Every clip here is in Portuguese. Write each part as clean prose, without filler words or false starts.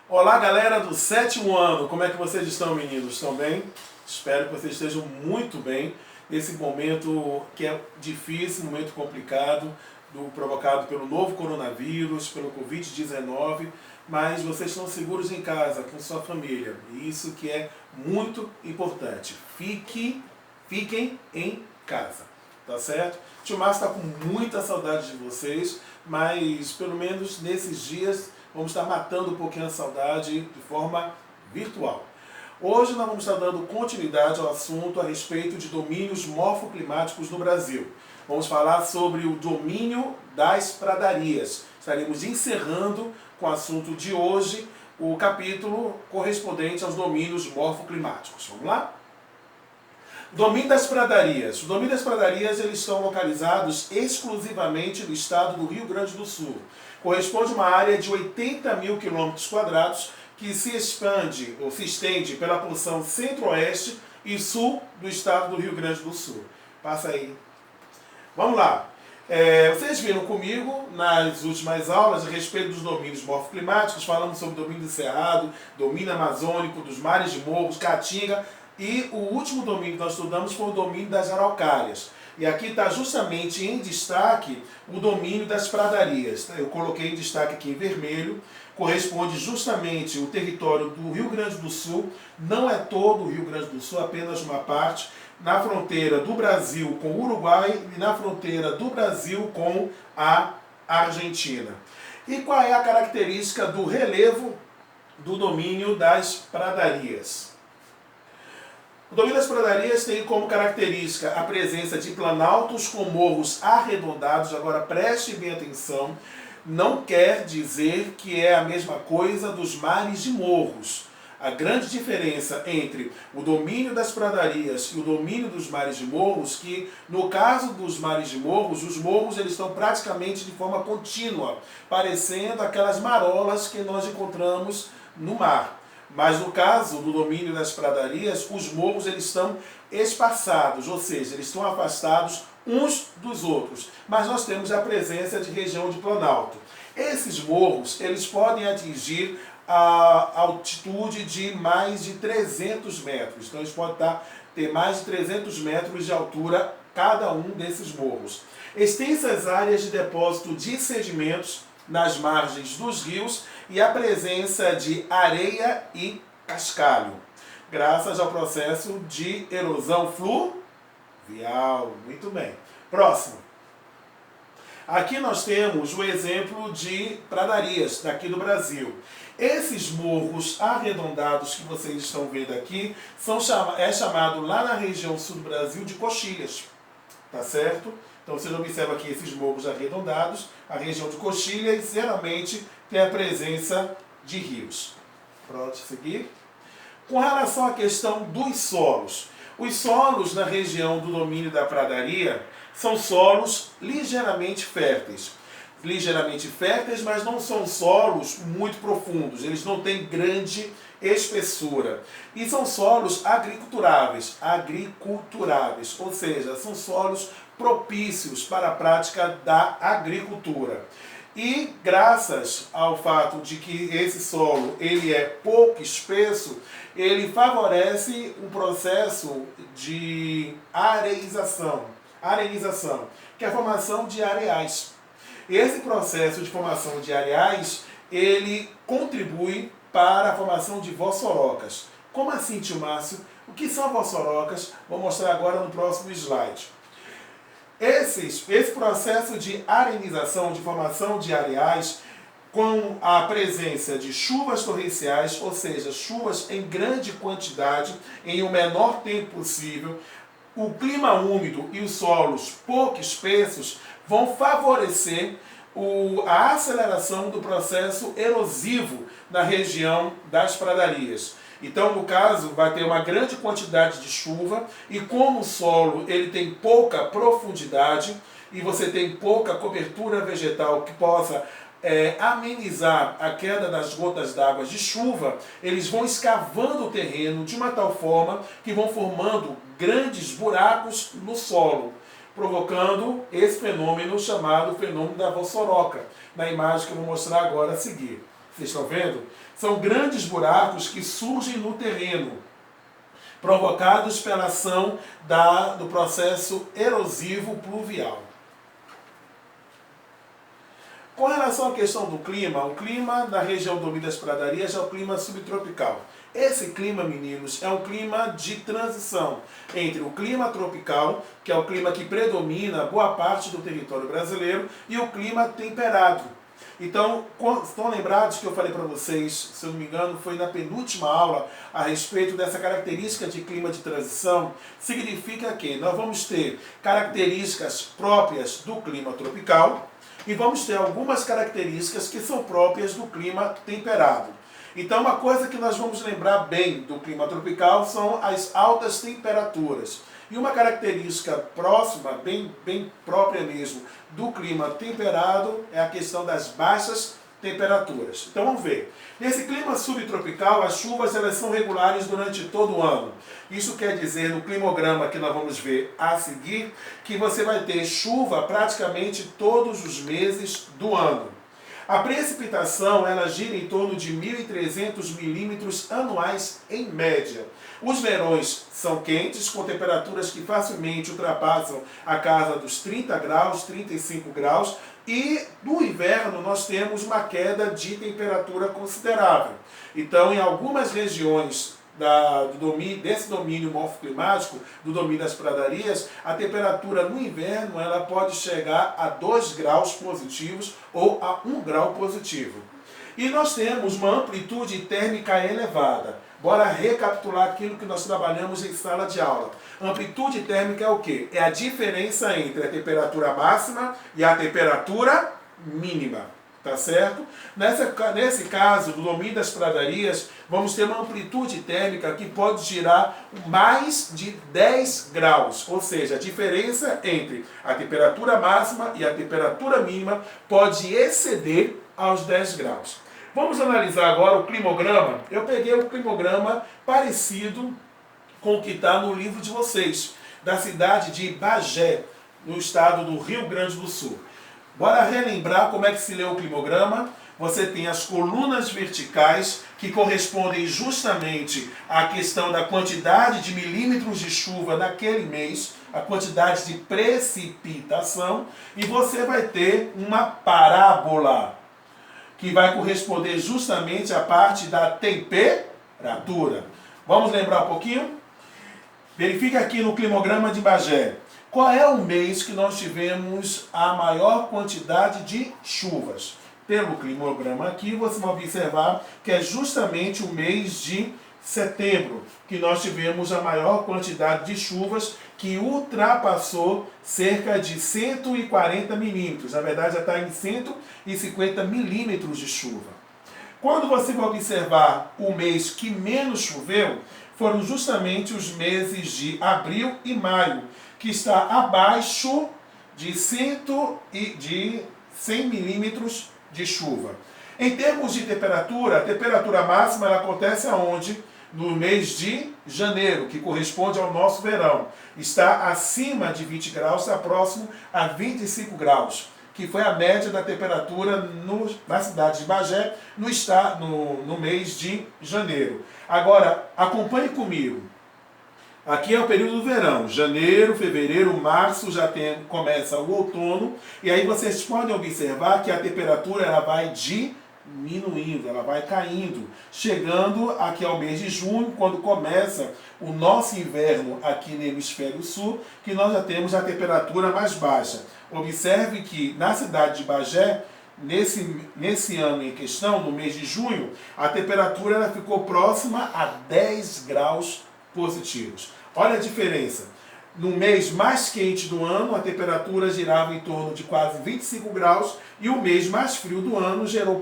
Olá, galera do sétimo ano, como é que vocês estão, meninos? Estão bem? Espero que vocês estejam muito bem nesse momento que é difícil, momento complicado, provocado pelo novo coronavírus, pelo Covid-19, mas vocês estão seguros em casa, com sua família, e isso que é muito importante. Fiquem em casa, tá certo? O tio Márcio está com muita saudade de vocês, mas pelo menos nesses dias vamos estar matando um pouquinho a saudade de forma virtual. Hoje nós vamos estar dando continuidade ao assunto a respeito de domínios morfoclimáticos no Brasil. Vamos falar sobre o domínio das pradarias. Estaremos encerrando com o assunto de hoje o capítulo correspondente aos domínios morfoclimáticos. Vamos lá? Domínio das pradarias. O domínio das pradarias eles estão localizados exclusivamente no estado do Rio Grande do Sul. Corresponde a uma área de 80 mil quilômetros quadrados que se expande ou se estende pela porção centro-oeste e sul do estado do Rio Grande do Sul. Passa aí. Vamos lá. Vocês viram comigo nas últimas aulas a respeito dos domínios morfoclimáticos, falamos sobre o domínio do Cerrado, domínio amazônico, dos mares de morros, Caatinga, e o último domínio que nós estudamos foi o domínio das araucárias. E aqui está justamente em destaque o domínio das pradarias. Eu coloquei em destaque aqui em vermelho, corresponde justamente o território do Rio Grande do Sul, não é todo o Rio Grande do Sul, apenas uma parte, na fronteira do Brasil com o Uruguai e na fronteira do Brasil com a Argentina. E qual é a característica do relevo do domínio das pradarias? O domínio das pradarias tem como característica a presença de planaltos com morros arredondados. Agora preste bem atenção, não quer dizer que é a mesma coisa dos mares de morros. A grande diferença entre o domínio das pradarias e o domínio dos mares de morros, que no caso dos mares de morros, os morros eles estão praticamente de forma contínua, parecendo aquelas marolas que nós encontramos no mar. Mas no caso do domínio das pradarias, os morros eles estão espaçados, ou seja, eles estão afastados uns dos outros. Mas nós temos a presença de região de planalto. Esses morros eles podem atingir a altitude de mais de 300 metros. Então eles podem ter mais de 300 metros de altura cada um desses morros. Extensas áreas de depósito de sedimentos nas margens dos rios e a presença de areia e cascalho, graças ao processo de erosão fluvial. Muito bem. Próximo. Aqui nós temos o exemplo de pradarias daqui do Brasil. Esses morros arredondados que vocês estão vendo aqui é chamado lá na região sul do Brasil de coxilhas. Tá certo? Então vocês observam aqui esses morros arredondados, a região de coxilhas geralmente tem a presença de rios. Pronto, seguir. Com relação à questão dos solos. Os solos na região do domínio da pradaria são solos ligeiramente férteis. Ligeiramente férteis, mas não são solos muito profundos. Eles não têm grande espessura. E são solos agriculturáveis, ou seja, são solos propícios para a prática da agricultura. E graças ao fato de que esse solo ele é pouco espesso, ele favorece um processo de arenização, que é a formação de areais. Esse processo de formação de areais, ele contribui para a formação de vossorocas. Como assim, tio Márcio? O que são vossorocas? Vou mostrar agora no próximo slide. Esse processo de arenização, de formação de areais, com a presença de chuvas torrenciais, ou seja, chuvas em grande quantidade, em o menor tempo possível, o clima úmido e os solos pouco espessos vão favorecer a aceleração do processo erosivo na região das pradarias. Então, no caso, vai ter uma grande quantidade de chuva e como o solo ele tem pouca profundidade e você tem pouca cobertura vegetal que possa amenizar a queda das gotas d'água de chuva, eles vão escavando o terreno de uma tal forma que vão formando grandes buracos no solo, provocando esse fenômeno chamado fenômeno da vossoroca, na imagem que eu vou mostrar agora a seguir. vocês estão vendo? São grandes buracos que surgem no terreno, provocados pela ação do processo erosivo pluvial. Com relação à questão do clima, o clima da região do Dominio das Pradarias é o clima subtropical. Esse clima, meninos, é um clima de transição entre o clima tropical, que é o clima que predomina boa parte do território brasileiro, e o clima temperado. Então, estão lembrados que eu falei para vocês, se eu não me engano, foi na penúltima aula, a respeito dessa característica de clima de transição? Significa que nós vamos ter características próprias do clima tropical e vamos ter algumas características que são próprias do clima temperado. Então, uma coisa que nós vamos lembrar bem do clima tropical são as altas temperaturas. E uma característica próxima, bem própria mesmo, do clima temperado é a questão das baixas temperaturas. Então vamos ver. Nesse clima subtropical, as chuvas elas são regulares durante todo o ano. Isso quer dizer, no climograma que nós vamos ver a seguir, que você vai ter chuva praticamente todos os meses do ano. A precipitação ela gira em torno de 1.300 milímetros anuais em média. Os verões são quentes, com temperaturas que facilmente ultrapassam a casa dos 30 graus, 35 graus, e no inverno nós temos uma queda de temperatura considerável. Então, em algumas regiões desse domínio morfoclimático, do domínio das pradarias, a temperatura no inverno ela pode chegar a 2 graus positivos ou a 1 grau positivo. E nós temos uma amplitude térmica elevada. Bora recapitular aquilo que nós trabalhamos em sala de aula. Amplitude térmica é o quê? É a diferença entre a temperatura máxima e a temperatura mínima. Tá certo? Nesse caso, do domínio das pradarias, vamos ter uma amplitude térmica que pode girar mais de 10 graus. Ou seja, a diferença entre a temperatura máxima e a temperatura mínima pode exceder aos 10 graus. Vamos analisar agora o climograma. Eu peguei um climograma parecido com o que está no livro de vocês, da cidade de Bagé, no estado do Rio Grande do Sul. Bora relembrar como é que se lê o climograma. Você tem as colunas verticais, que correspondem justamente à questão da quantidade de milímetros de chuva naquele mês, a quantidade de precipitação, e você vai ter uma parábola, que vai corresponder justamente à parte da temperatura. Vamos lembrar um pouquinho? Verifique aqui no climograma de Bagé. Qual é o mês que nós tivemos a maior quantidade de chuvas? Pelo climograma aqui, você vai observar que é justamente o mês de setembro que nós tivemos a maior quantidade de chuvas, que ultrapassou cerca de 140 milímetros. Na verdade, já está em 150 milímetros de chuva. Quando você vai observar o mês que menos choveu, foram justamente os meses de abril e maio, que está abaixo de 100 milímetros de chuva. Em termos de temperatura, a temperatura máxima ela acontece aonde? No mês de janeiro, que corresponde ao nosso verão. Está acima de 20 graus, está próximo a 25 graus, que foi a média da temperatura na cidade de Bagé no mês de janeiro. Agora, acompanhe comigo. Aqui é o período do verão, janeiro, fevereiro, março, começa o outono, e aí vocês podem observar que a temperatura ela vai diminuindo, ela vai caindo, chegando aqui ao mês de junho, quando começa o nosso inverno aqui no hemisfério sul, que nós já temos a temperatura mais baixa. Observe que na cidade de Bagé, nesse ano em questão, no mês de junho, a temperatura ela ficou próxima a 10 graus positivos. Olha a diferença. No mês mais quente do ano, a temperatura girava em torno de quase 25 graus e o mês mais frio do ano girou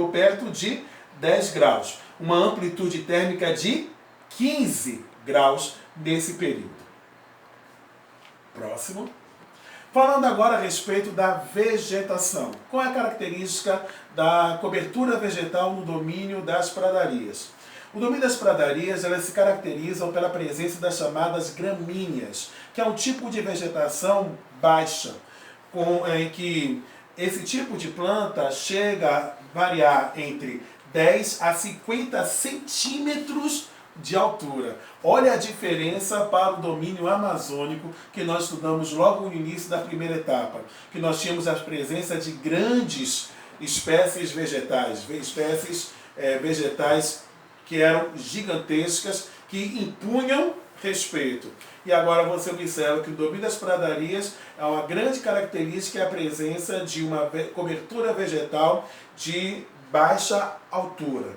perto de 10 graus. Uma amplitude térmica de 15 graus nesse período. Próximo. Falando agora a respeito da vegetação. Qual é a característica da cobertura vegetal no domínio das pradarias? O domínio das pradarias elas se caracterizam pela presença das chamadas gramíneas, que é um tipo de vegetação baixa, em que esse tipo de planta chega variar entre 10 a 50 centímetros de altura. Olha a diferença para o domínio amazônico que nós estudamos logo no início da primeira etapa, que nós tínhamos a presença de grandes espécies vegetais, vegetais que eram gigantescas, que impunham respeito. E agora você observa que o domínio das pradarias é uma grande característica, é a presença de uma cobertura vegetal de baixa altura.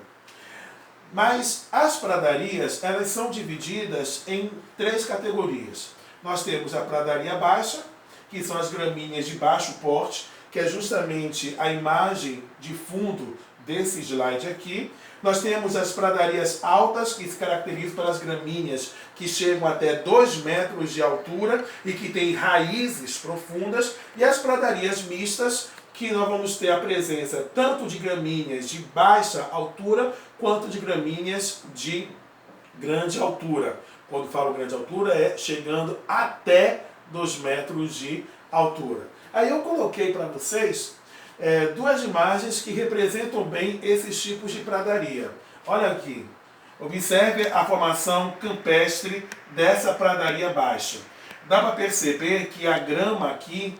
Mas as pradarias, elas são divididas em 3 categorias. Nós temos a pradaria baixa, que são as gramíneas de baixo porte, que é justamente a imagem de fundo desse slide aqui. Nós temos as pradarias altas, que se caracterizam pelas gramíneas que chegam até 2 metros de altura e que têm raízes profundas, e as pradarias mistas, que nós vamos ter a presença tanto de gramíneas de baixa altura, quanto de gramíneas de grande altura. Quando falo grande altura, é chegando até 2 metros de altura. Aí eu coloquei para vocês 2 imagens que representam bem esses tipos de pradaria. Olha aqui, observe a formação campestre dessa pradaria baixa. Dá para perceber que a grama aqui,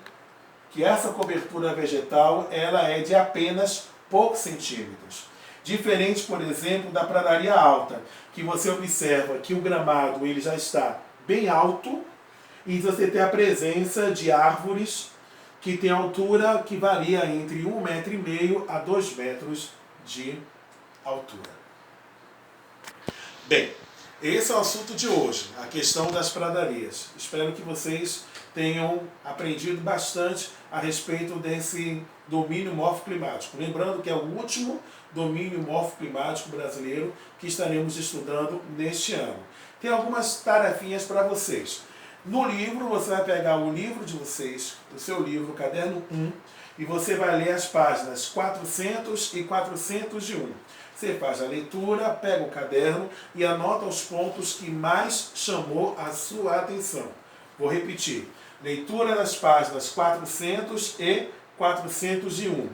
que essa cobertura vegetal, ela é de apenas poucos centímetros. Diferente, por exemplo, da pradaria alta, que você observa que o gramado ele já está bem alto e você tem a presença de árvores que tem altura que varia entre 1,5 m a 2 metros de altura. Bem, esse é o assunto de hoje, a questão das pradarias. Espero que vocês tenham aprendido bastante a respeito desse domínio morfoclimático. Lembrando que é o último domínio morfoclimático brasileiro que estaremos estudando neste ano. Tem algumas tarefinhas para vocês. No livro, você vai pegar o livro de vocês, o seu livro, caderno 1, e você vai ler as páginas 400 e 401. Você faz a leitura, pega o caderno e anota os pontos que mais chamou a sua atenção. Vou repetir. Leitura das páginas 400 e 401.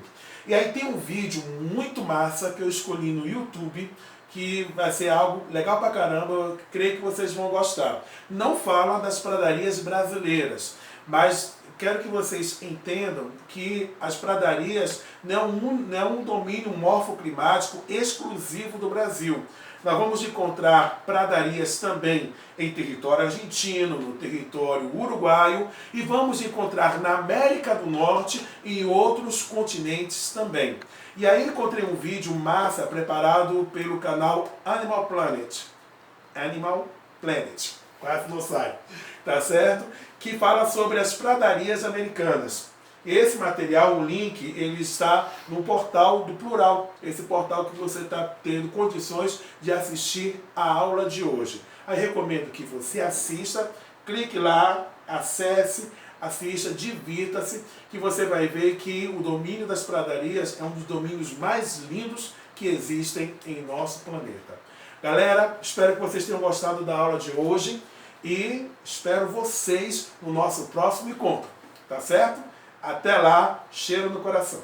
E aí tem um vídeo muito massa que eu escolhi no YouTube, que vai ser algo legal pra caramba, eu creio que vocês vão gostar. Não fala das pradarias brasileiras, mas quero que vocês entendam que as pradarias não é um domínio morfoclimático exclusivo do Brasil. Nós vamos encontrar pradarias também em território argentino, no território uruguaio, e vamos encontrar na América do Norte e em outros continentes também. E aí encontrei um vídeo massa preparado pelo canal Animal Planet. Animal Planet, quase não sai, tá certo? Que fala sobre as pradarias americanas. Esse material, o link, ele está no portal do Plural, esse portal que você está tendo condições de assistir a aula de hoje. Aí recomendo que você assista, clique lá, acesse, assista, divirta-se, que você vai ver que o domínio das pradarias é um dos domínios mais lindos que existem em nosso planeta. Galera, espero que vocês tenham gostado da aula de hoje e espero vocês no nosso próximo encontro, tá certo? Até lá, cheiro no coração.